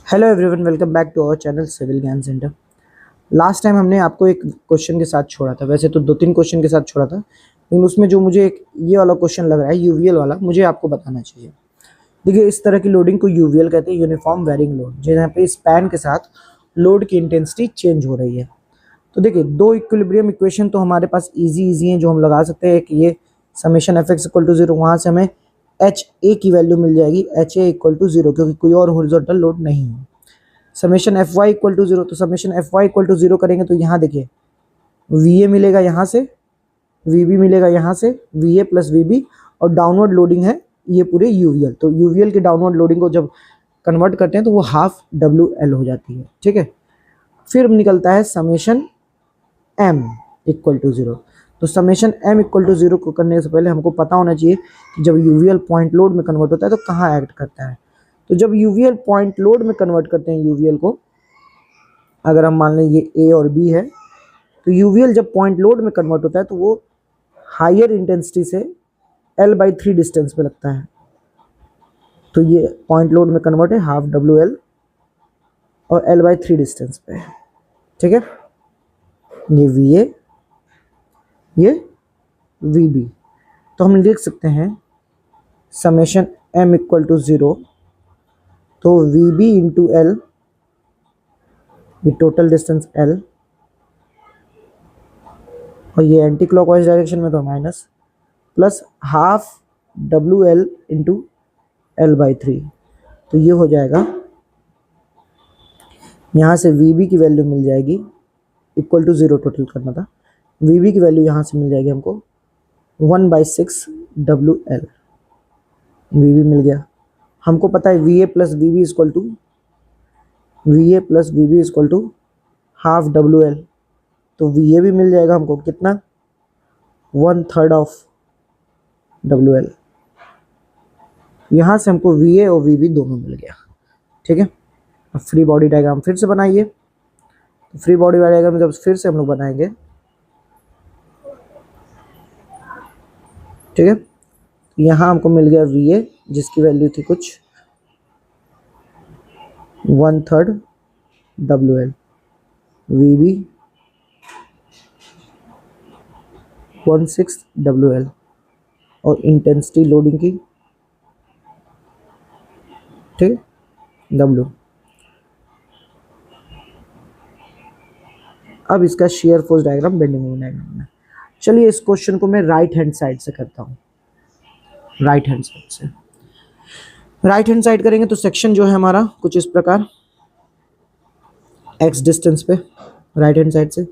Hello everyone, welcome back to our channel civil Gyan centre. Last time हमने आपको एक question के साथ छोड़ा था। वैसे तो 2-3 क्वेश्चन के साथ छोड़ा था, लेकिन उसमें जो मुझे एक ये वाला क्वेश्चन लग रहा है यूवीएल वाला, मुझे आपको बताना चाहिए। देखिए, इस तरह की लोडिंग को यूवीएल कहते हैं, यूनिफॉर्म वेरिंग लोड, जहाँ पे स्पैन के साथ लोड की इंटेंसिटी चेंज हो रही है। तो देखिए, दो इक्विलिब्रियम इक्वेशन तो हमारे पास इजी हैं जो हम लगा सकते हैं। एक ये summation F x equal to zero, वहाँ से हमें एच ए की वैल्यू मिल जाएगी, H A equal to zero, क्योंकि कोई और हॉरिजॉन्टल लोड नहीं है। Summation F y equal to zero, तो summation F y equal to zero करेंगे तो यहाँ देखिए वी ए मिलेगा, यहाँ से वी बी मिलेगा, यहाँ से v a plus v b, और डाउनवर्ड लोडिंग है ये पूरे यूवीएल। तो यूवीएल की डाउनवर्ड लोडिंग को जब कन्वर्ट करते हैं तो वो हाफ डब्ल्यू एल हो जाती है। ठीक है, फिर निकलता है summation M equal to zero. तो summation M equal to zero को करने से पहले हमको पता होना चाहिए कि जब यूवीएल पॉइंट लोड में कन्वर्ट होता है तो कहाँ एक्ट करता है। तो जब यूवीएल पॉइंट लोड में कन्वर्ट करते हैं यूवीएल को, अगर हम मान लें ये ए और बी है, तो यूवीएल जब पॉइंट लोड में कन्वर्ट होता है तो वो हायर इंटेंसिटी से L/3 डिस्टेंस पे लगता है। तो ये पॉइंट लोड में कन्वर्ट है हाफ डब्ल्यू एल और L/3 डिस्टेंस पे है। ठीक है, ये वी ए, ये वी बी। तो हम लिख सकते हैं summation M equal to zero, तो वी बी इंटू एल, ये टोटल डिस्टेंस एल, और ये एंटी क्लॉकवाइज डायरेक्शन में तो माइनस, प्लस हाफ डब्ल्यू एल इंटू L/3। तो ये हो जाएगा, यहाँ से वी बी की वैल्यू मिल जाएगी इक्वल टू जीरो, टोटल करना था। वी बी की वैल्यू यहाँ से मिल जाएगी हमको 1/6 डब्ल्यू एल, वी बी मिल गया। हमको पता है v a plus v b equal to half डब्ल्यू एल, तो वी ए भी मिल जाएगा हमको कितना, 1/3 ऑफ डब्ल्यू एल। यहाँ से हमको वी ए और वी बी दोनों मिल गया। ठीक है, अब फ्री बॉडी डायग्राम फिर से बनाइए। तो फ्री बॉडी डायग्राम जब फिर से हम लोग बनाएंगे, ठीक है, यहाँ हमको मिल गया वी ए जिसकी वैल्यू थी कुछ 1/3 W L, we B 1/6 W L, और इंटेंसिटी लोडिंग की, ठीक है, डब्ल्यू। अब इसका shear force diagram, bending moment diagram है। चलिए इस क्वेश्चन को मैं राइट हैंड साइड से करता हूँ। राइट हैंड साइड करेंगे तो सेक्शन जो है हमारा कुछ इस प्रकार, एक्स डिस्टेंस पे राइट हैंड साइड से,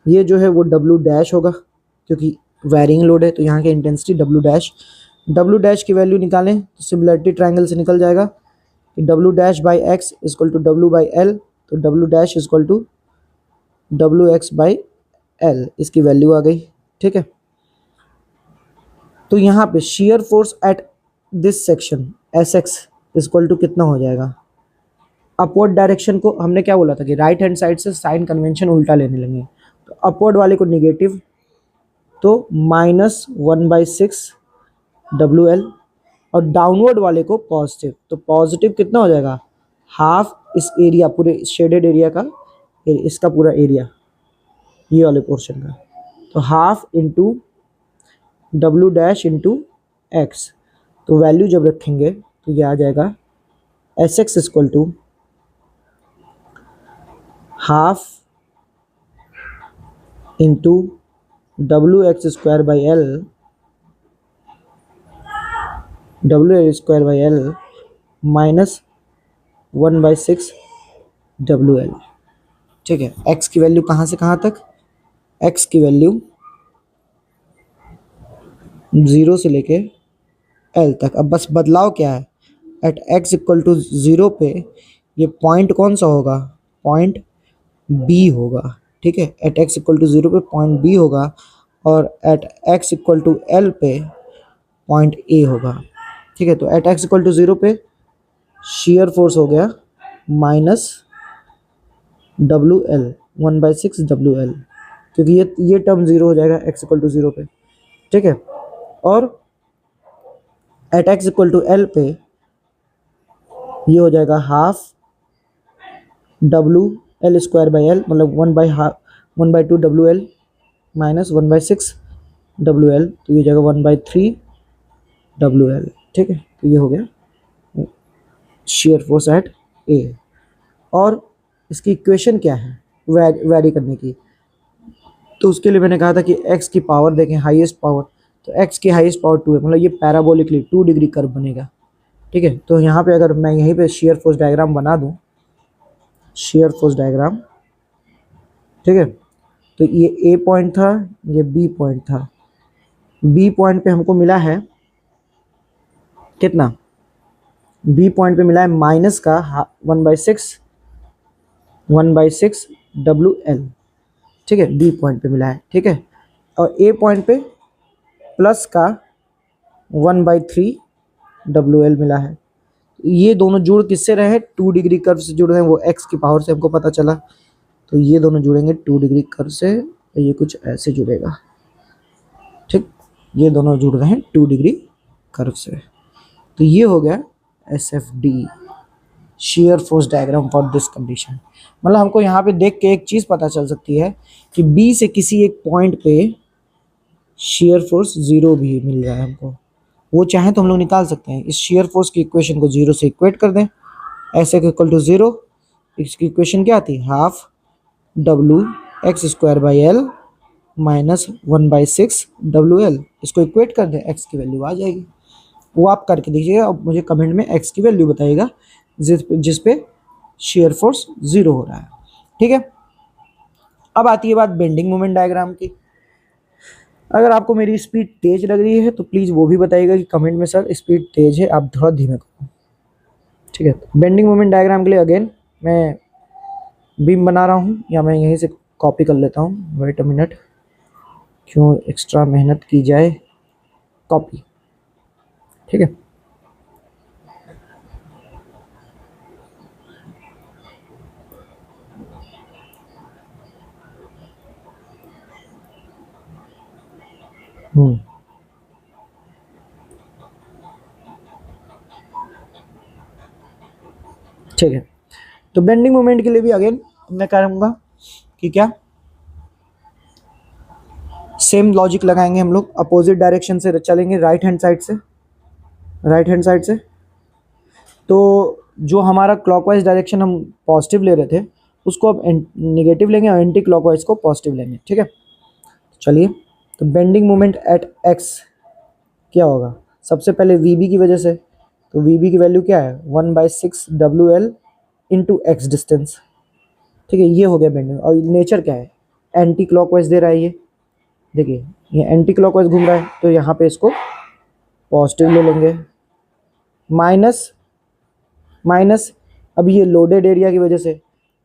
ये जो है वो डब्ल्यू डैश होगा क्योंकि वैरिंग लोड है, तो यहाँ की इंटेंसिटी डब्ल्यू डैश की वैल्यू निकालें तो सिमिलरिटी ट्रायंगल से निकल जाएगा कि W dash by x equal to W by L, तो W dash equal to W x by L, इसकी वैल्यू आ गई। ठीक है, तो यहाँ पे shear force at this section S x equal to कितना हो जाएगा। अपवर्ड डायरेक्शन को हमने क्या बोला था कि राइट हैंड साइड से साइन कन्वेंशन उल्टा लेने लगे, तो अपवर्ड वाले को निगेटिव, तो -1/6 डब्ल्यू एल, और डाउनवर्ड वाले को पॉजिटिव, तो पॉजिटिव कितना हो जाएगा, हाफ इस एरिया पूरे शेडेड एरिया का, इसका पूरा एरिया ये वाले पोर्शन का, तो हाफ इंटू डब्ल्यू डैश इंटू एक्स। तो वैल्यू जब रखेंगे तो ये आ जाएगा s x equal to half into डब्ल्यू x square by l, minus 1/6 W l. ठीक है, एक्स की वैल्यू कहाँ से कहाँ तक, एक्स की वैल्यू 0 से लेके एल तक। अब बस बदलाव क्या है, एट एक्स इक्वल टू 0 पे ये पॉइंट कौन सा होगा, पॉइंट बी होगा। ठीक है, एट एक्स इक्वल टू 0 पे पॉइंट बी होगा, और at x equal to l पे पॉइंट ए होगा। ठीक है, तो एट एक्स इक्वल टू 0 पे शियर फोर्स हो गया minus W L, 1/6 W L, क्योंकि ये टर्म 0 हो जाएगा एक्स इक्वल टू 0 पे। ठीक है, और at x equal to l पे ये हो जाएगा हाफ डब्लू एल स्क्वायर बाई एल, मतलब 1/2 डब्लू एल माइनस 1/6 डब्लू एल, तो ये जगह 1/3 डब्लू एल। ठीक है, तो ये हो गया शेयर फोर्स एट ए। और इसकी इक्वेशन क्या है वैरी करने की, तो उसके लिए मैंने कहा था कि x की पावर देखें, हाईएस्ट पावर, तो x की हाईएस्ट पावर 2 है, मतलब ये पैराबोलिकली 2 डिग्री कर्व बनेगा। ठीक है, तो यहाँ पे अगर मैं यहीं पे शेयर फोर्स डायग्राम बना दूँ, शेयर फोर्स डायग्राम, ठीक है, तो ये ए पॉइंट था, ये बी पॉइंट था। बी पॉइंट पे हमको मिला है कितना, बी पॉइंट पे मिला है माइनस का 1/6 डब्लू एल। ठीक है, बी पॉइंट पे मिला है। ठीक है, और ए पॉइंट पे प्लस का 1/3 डब्लू एल मिला है। ये दोनों जुड़ किससे रहे हैं, 2 डिग्री कर्व से जुड़ रहे हैं, वो x की पावर से हमको पता चला। तो ये दोनों जुड़ेंगे 2 डिग्री कर्व से, ये कुछ ऐसे जुड़ेगा। ठीक, ये दोनों जुड़ रहे हैं 2 डिग्री कर्व से। तो ये हो गया SFD, share force diagram for this condition. मतलब हमको यहाँ पे देख के एक चीज़ पता चल सकती है कि B से किसी एक पॉइंट पे शेयर फोर्स 0 भी मिल रहा है हमको, वो चाहे तो हम लोग निकाल सकते हैं। इस शेयर फोर्स की इक्वेशन को 0 से इक्वेट कर दें, ऐसे इक्वल टू 0। इसकी इक्वेशन क्या आती है, half W x square by l minus 1/6 डब्लू एल। इसको इक्वेट कर दें, एक्स की वैल्यू आ जाएगी। वो आप करके दीजिएगा और मुझे कमेंट में एक्स की वैल्यू बताइएगा जिस पे शेयर फोर्स 0 हो रहा है। ठीक है, अब आती है बात बेंडिंग मोमेंट डायग्राम की। अगर आपको मेरी स्पीड तेज लग रही है तो प्लीज़ वो भी बताइएगा कि कमेंट में, सर स्पीड तेज है, आप थोड़ा धीमे करो। ठीक है, बेंडिंग मोमेंट डायग्राम के लिए अगेन मैं बीम बना रहा हूँ, या मैं यहीं से कॉपी कर लेता हूँ। वेट अ मिनट, क्यों एक्स्ट्रा मेहनत की जाए, कॉपी। ठीक है, ठीक है। तो बेंडिंग मोमेंट के लिए भी अगेन मैं करूँगा कि क्या, सेम लॉजिक लगाएंगे हम लोग, अपोजिट डायरेक्शन से चलेंगे, राइट हैंड साइड से, राइट हैंड साइड से। तो जो हमारा क्लॉकवाइज डायरेक्शन हम पॉजिटिव ले रहे थे, उसको अब नेगेटिव लेंगे और एंटी क्लॉकवाइज को पॉजिटिव लेंगे। ठीक है, चलिए। तो बेंडिंग मोमेंट एट एक्स क्या होगा, सबसे पहले वी बी की वजह से, तो वी बी की वैल्यू क्या है, 1/6 W l into x distance. ठीक है, ये हो गया बेंडिंग। और नेचर क्या है, एंटी क्लॉकवाइज दे रहा है, ये देखिए ये एंटी क्लॉकवाइज घूम रहा है, तो यहाँ पे इसको पॉजिटिव ले लेंगे। माइनस माइनस, अब ये लोडेड एरिया की वजह से,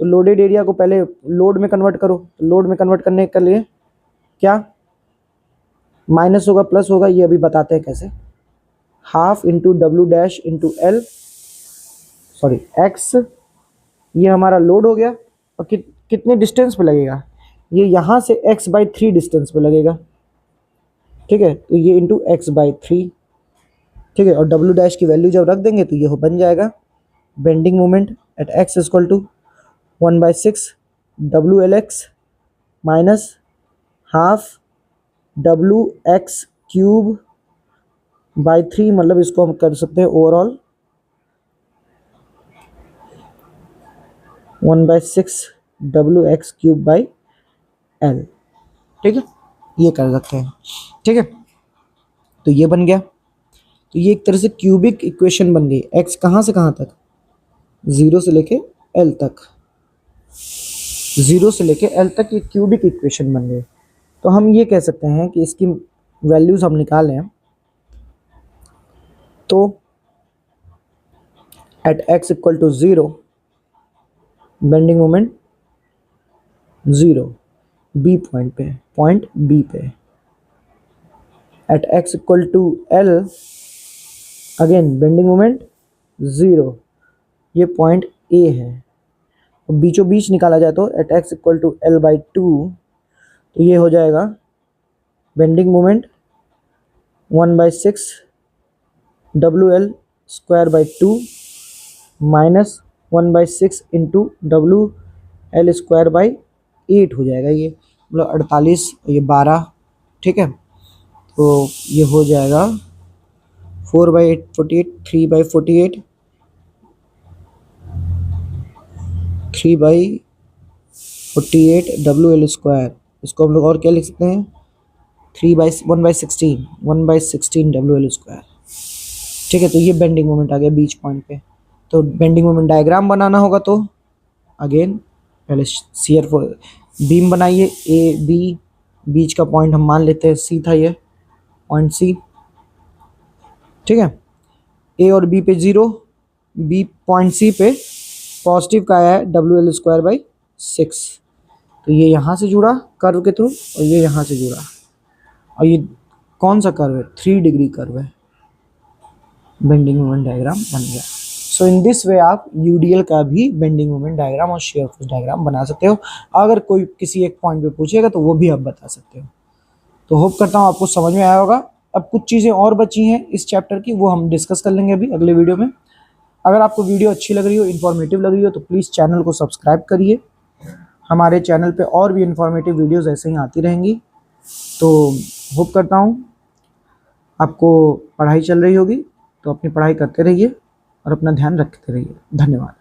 तो लोडेड एरिया को पहले लोड में कन्वर्ट करो, तो लोड में कन्वर्ट करने के लिए क्या, माइनस होगा प्लस होगा, ये अभी बताते हैं कैसे। हाफ इंटू डब्ल्यू dash into L, sorry x, ये हमारा लोड हो गया। और कितने डिस्टेंस पे लगेगा, ये यहाँ से x/3 डिस्टेंस पे लगेगा। ठीक है, तो ये इंटू x/3। ठीक है, और डब्ल्यू डैश की वैल्यू जब रख देंगे तो ये हो बन जाएगा bending moment at x equal to 1/6 W L X minus half W X cube by 3, मतलब इसको हम कर सकते हैं overall 1/6 W X cube by L. ठीक है, ये कर सकते हैं। ठीक है, तो ये बन गया। तो ये एक तरह से क्यूबिक इक्वेशन बन गई, x कहाँ से कहाँ तक, 0 से लेके l तक, 0 से लेके l तक ये क्यूबिक इक्वेशन बन गई। तो हम ये कह सकते हैं कि इसकी वैल्यूज हम निकालें, तो at x equal to 0 bending moment 0 b point पे, पॉइंट बी पे। At x equal to l again bending moment 0, ये पॉइंट ए है। और बीचों बीच निकाला जाए तो at x equal to l/2, तो ये हो जाएगा bending moment 1/6 W L square by 2 minus 1/6 into WL²/8 हो जाएगा ये, मतलब 48, ये 12, ठीक है। तो ये हो जाएगा 4/8 48, 3/48, 3/48 WL²। इसको हम लोग और क्या लिख सकते हैं, 1/16 WL²। ठीक है, तो ये बेंडिंग मोमेंट आ गया बीच पॉइंट पे। तो बेंडिंग मोमेंट डायग्राम बनाना होगा तो अगेन पहले शियर बीम बनाइए, ए बी, बीच का पॉइंट हम मान लेते हैं सी था, ये पॉइंट सी, ठीक है। ए और बी पे 0, बी पॉइंट सी पे पॉजिटिव का आया है WL²/6। तो ये यहाँ से जुड़ा कर्व के थ्रू और ये यहाँ से जुड़ा, और ये कौन सा कर्व है, 3 डिग्री कर्व है। बेंडिंग मोमेंट डायग्राम बन गया। सो इन दिस वे आप यूडीएल का भी बेंडिंग मोमेंट डायग्राम और शियर फोर्स डायग्राम बना सकते हो। अगर कोई किसी एक पॉइंट पे पूछेगा तो वो भी आप बता सकते हो। तो होप करता हूँ आपको समझ में आया होगा। अब कुछ चीज़ें और बची हैं इस चैप्टर की, वो हम डिस्कस कर लेंगे अभी अगले वीडियो में। अगर आपको वीडियो अच्छी लग रही हो, इन्फॉर्मेटिव लग रही हो, तो प्लीज़ चैनल को सब्सक्राइब करिए। हमारे चैनल पे और भी इन्फॉर्मेटिव वीडियोस ऐसे ही आती रहेंगी। तो होप करता हूँ आपको पढ़ाई चल रही होगी, तो अपनी पढ़ाई करते रहिए और अपना ध्यान रखते रहिए। धन्यवाद।